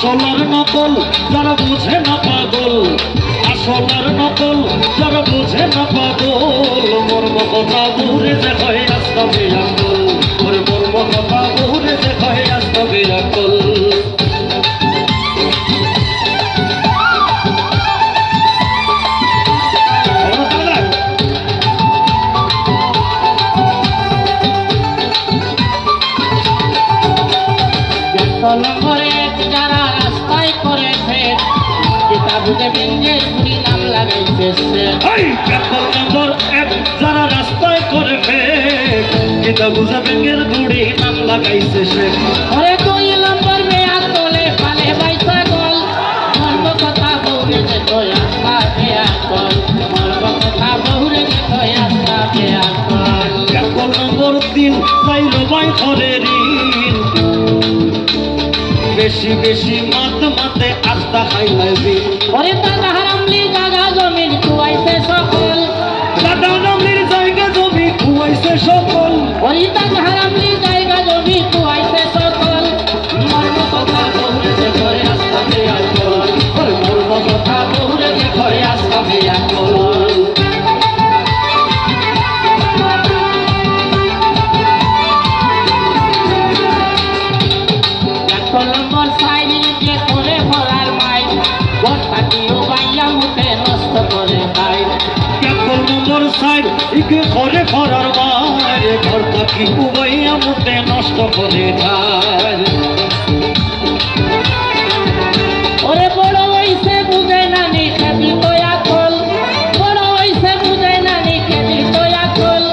আসলার নকল যারা বুঝে না পাগল, আসলার নকল যারা বুঝে না পাগল, মর্ম কথা বুড়ে যে হয় আস্তা বেয়াকল, ওরে মর্ম কথা বুড়ে যে হয় আস্তা বেয়াকল। যারা রাস্তায় করে ফের কিতাবুতে ভেঙে ঘুরি নাম লাগাইতেছে। নম্বর এক যারা রাস্তায় করে ফের কিতাবুতে ভেঙের ঘুরি নাম লাগাইছে সে। ওরে 2 নম্বর বেয়ার তোলে পালে বাইসা গল, মর্ম কথা বউরে যে কই আস্তা বেয়াকল, মর্ম কথা বউরে যে কই আস্তা বেয়াকল। 1 নম্বর 3 চাইল বাই করে ঋণ, বেশি বেশি মাত মাতে আস্তা খাইলাই দিন। ওরে দাদা হারামলি জায়গা জমির কুয়াইছে সকল, দাদা নামলির জায়গা জমি খুয়াইছে সকল, ওরে দাদা হারামলি জায়গা জমি কুয়াইছে সকল, মর্ম কথা বউরে যে কই আস্তা বেয়াকল, ওরে মর্ম কথা বউরে যে কই আস্তা বেয়াকল। নম্বর সাইডে যে করে ভরার মাই বর্তাটিও বাইয়া মুখে নষ্ট করে খাই। 1 নম্বর সাইড ইকে করে ভরার বাইরে ঘর থাকি উবাইয়া মুটে নষ্ট করে খায়। ওরে বড় হইছে বুঝে না নি খেদি তোয়া কল, বড় হইছে বুঝে না নি খেদি তোয়া কল,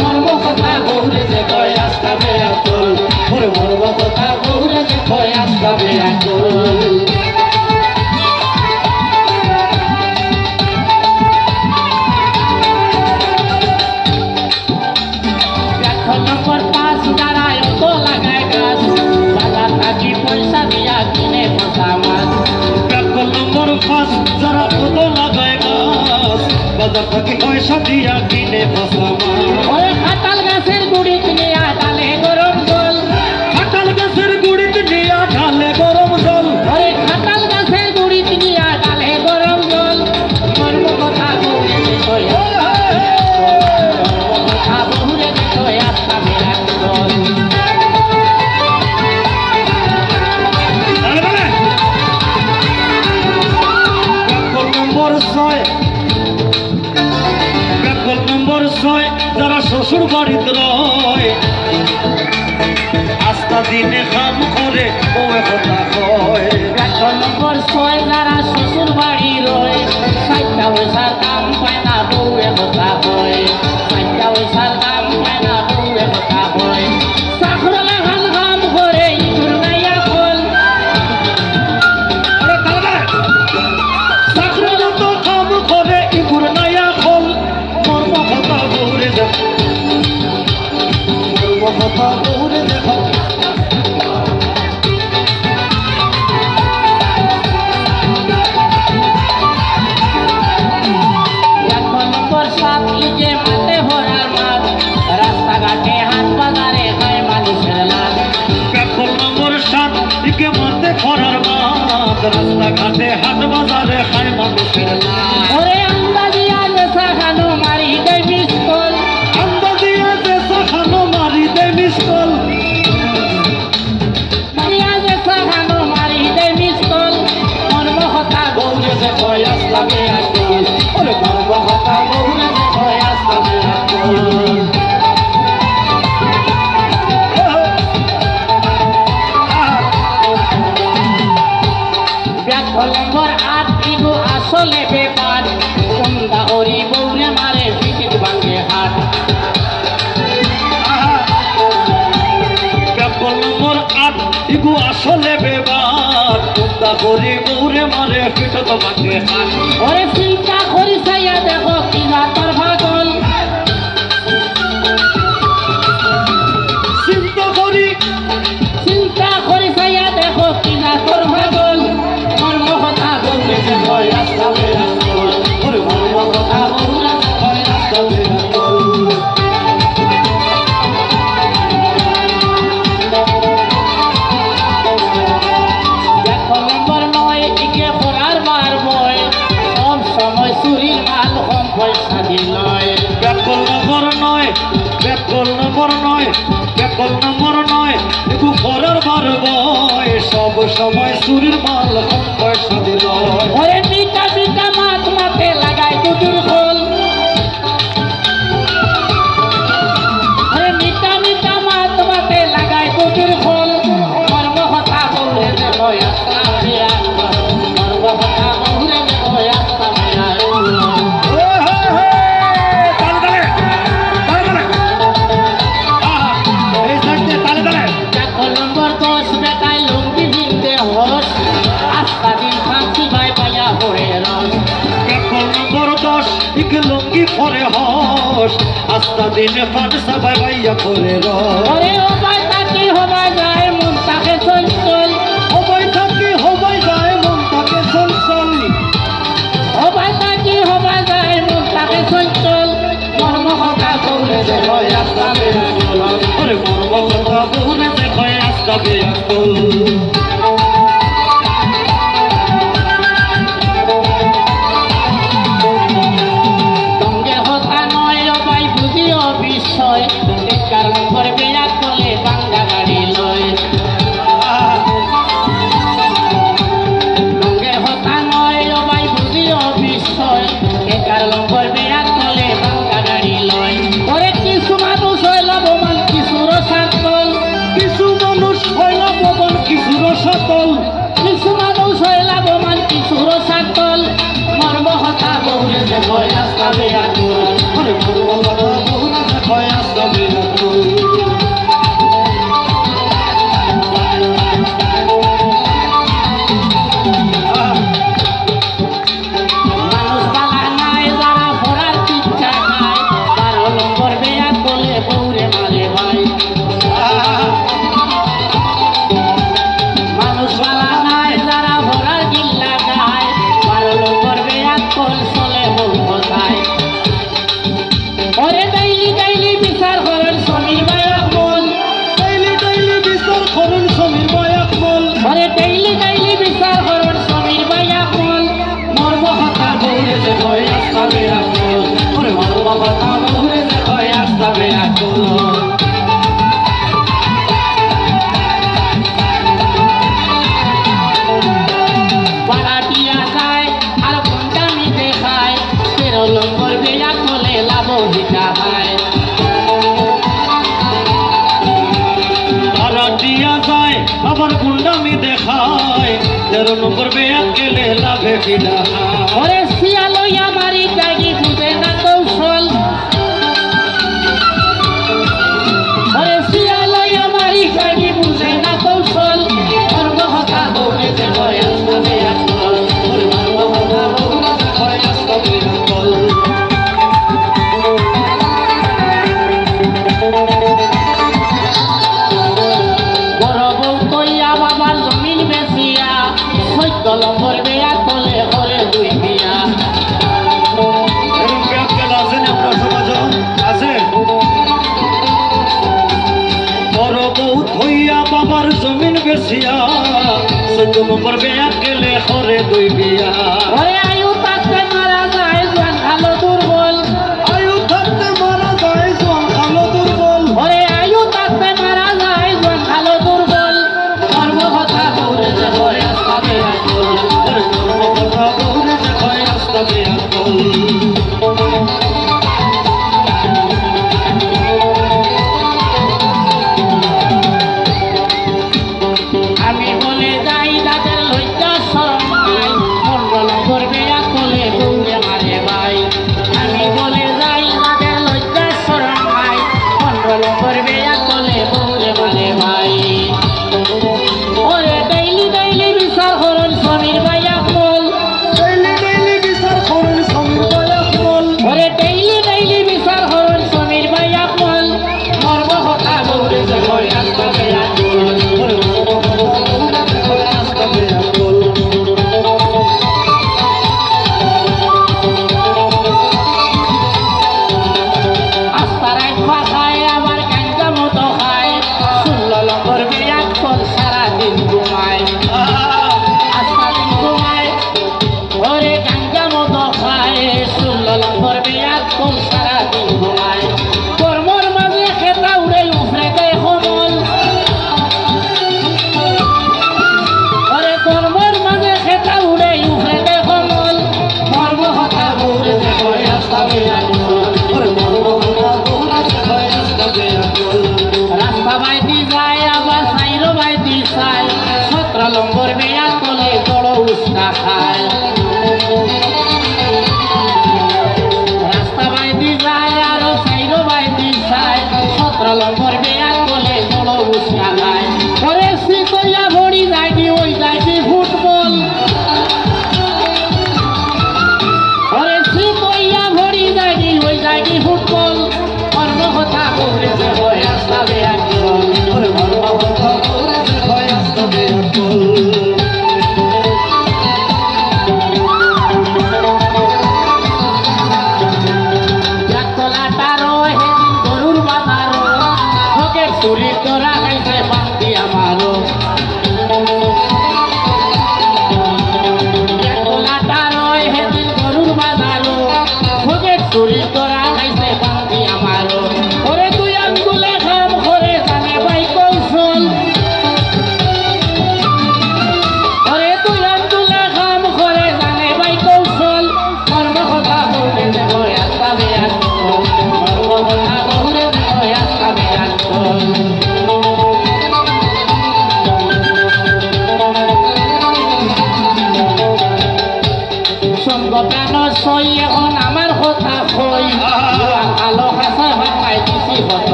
মর্ম কথা বউরে যে কয় আস্তা বেয়াকল, ওরে মর্ম কথা বউরে যে কয় আস্তা বেয়াকল। নম্বর 5 যারা অত লাগায় গাছ, বাজার থাকি পয়সা দিয়া কিনে ফসা মাছ। 1 নম্বর 5 যারা কত লাগায় গাছ, বাজার থেকে পয়সা দিয়া কিনে ফসা মাছ। ওরে খাটাল গাছের গুড়ি নিয়া ডালে গরম জল, খাটাল গাছের গুড়িতে নিয়া ঢালে গরম জল, ওরে খাটাল গাছের গুড়ি নিয়া ডালে গরম জল, মর্ম কথা বউরে যে কই মর্ম কথা বউরে যে কই আস্তা বেয়াকল। 1 নম্বর 6 যারা শ্বশুর বাড়িতে রয়, আস্তা দিনে কাম করে বউয়ে কথা কয়। 1 নম্বর 6 যারা শ্বশুর বাড়ি রয়, 60টা পয়সার দাম পায় না বউয়ে কথা কয়, 60টা পয়সার দাম পায় না বউয়ে কথা কয়। চাকরলা হাল কাম করে ইঁদুর নাইয়া খোল, চাকরলা তো কাম করে ইঁদুর নাইয়া খোল, মর্ম কথা বউরে দেখো, মর্ম কথা বউরে দেখো। 1 নম্বর 7 ইজে মাঠে ভরার মাছ, রাস্তাঘাটে হাট বাজারে হয় মানুষের লাভ। 1 নম্বর 7 ইকে মাতে খরার মাত, রাস্তাঘাটে হাট বাজারে খায় মানুষের লাভ। ওরে আন্দাজিয়া নেশা খানো মারি দেয় বিস্কল, আন্দাজিয়া দেশা খানো মারি দে মিসকল, মারিয়া নেশা খানো মারি দেয় বিস্কল, মর্ম কথা বউরে যে কয় আস্তা বেয়াকল, ওরে মর্ম কথা বউরে যে কয় আস্তা বেয়াকল। 1 নম্বর 8 ইগো আসলে বেপার, কুন্দা হরি বউরে মারে পিটিত ভাঙে হাট। 1 নম্বর 8 ইগু আসলে বেবার, কুন্দা করি বউরে মারে পিঠত ভাঙে হাত। ওরে চিন্তা করি চাইয়া দেখো কিনা তোর পাগল, চিন্তা করি চাইয়া দেখো কিনা তোর পাগল, মর্ম কথা বললে যে কয় আস্তা বেয়াকল, ওরে মর্ম কথা বললে যে কয় আস্তা বেয়াকল। কল নম্বর নয় একটু পরের বার বয় সব সময় চুরির মাল কম পয়সা দিল ওরে মিটা মিটা মাছ মাঠে লাগাই দুধুর খোল ওরে মিটা মিটা মাছ মাঠে লাগাই দুধুর খোল মর্ম কথা বলে যে কই আসলাম বিয়া মর্ম কথা বলে যে কই আসলাম বিয়া নম্বর 10 বেটায় লুঙ্গি ভিনতে হোস আস্তা দিন ফাঁসি ভাই পাইয়া হয়ে রস কল নম্বর 10 ইক লঙ্গি পরে হস আস্তা দিনে পান সবাই ভাইয়া করে রস ওরে ও ভাই তাকি হবা যায় মন তাকে চল চল হবাই থাকি হবাই যায় মন থাকে চল চল ও ভাই তাকি হবা যায় মন তাকে চল চল মর্ম কথা বলে যে কই আসলাম বিয়া ওরে মর্ম কথা বলে যে কয় আস্তা বিয়া কল সঙ্গে হতা নয় ও ভাই বুঝিও বিষয় কারণ করবে এক বলে বাঙ্গা গাড়ি লয় সঙ্গে হতা নয় ও ভাই বুঝিও বিষয় কারণ করবে এক বলে বাঙ্গা গাড়ি লয় ওরে কিছু মানুষ হইল বোমান কিছু রসাতল কিছু মানুষ হইলা পবন কিছু রসাতল কিছু মানুষ হইল বোমান কিছু রসাতল মর্ম হতা বলে যে কই আসলাম বিয়া ওরে মর্ম কথা বলে যে কয় আস্তা বিয়া কল মানুষ বালা নাই যারা ফোড়ার পিচ্ছা খায় 12 নম্বর বেয়া বলে বউরে মারে ভাই মানুষ বালা নাই যারা ফোড়ার গিল্লা খায় 12 নম্বর বেয়া কল চলে বউ কথায় ওরে ডাইলি ডাইলি বিচার করেন সমীর বায়াক বল ডাইলি ডাইলি বিস্তর করুন সমীর বয়াক বল ওরে ডাইলি ডাইলি বিচার করেন সমীর বায়াক বল মর্ম কথা বলে যে কই আসতা বিয়া কল ওরে মর্ম কথা বলে যে কয় আস্তা বিয়া কল পাড়াটিয়া যায় আর ঘন্টামি দেখায় 13 নম্বর বেয়া কলে লাভ হিটা হয় তারা দিয়া যায় আবার গুন্ডামি দেখায় 13 নম্বর বেয়াক গেলে লাভে ফিরা ওরে শিয়ালইয়া মারি জাগি বুঝে না কৌশল ওরে শিয়ালইয়া মারি জাগি বুঝে না কৌশল মর্ম কথা বলে যে কই আসলাম বিয়া কল ওরে মর্ম কথা বলে যে কয় আস্তা বিয়া কল বড় বউ কইয়া বাবার জমিন বেচিয়া 14 নম্বর বেয়া কলে করে 2 বিয়া এরকম বেয়াক গেল আছে না আপনার সমাজে আছে বড় বউ থইয়া বাবার জমিন বেচিয়া 14 নম্বর বেয়াক গেলে করে 2 বিয়া ওরে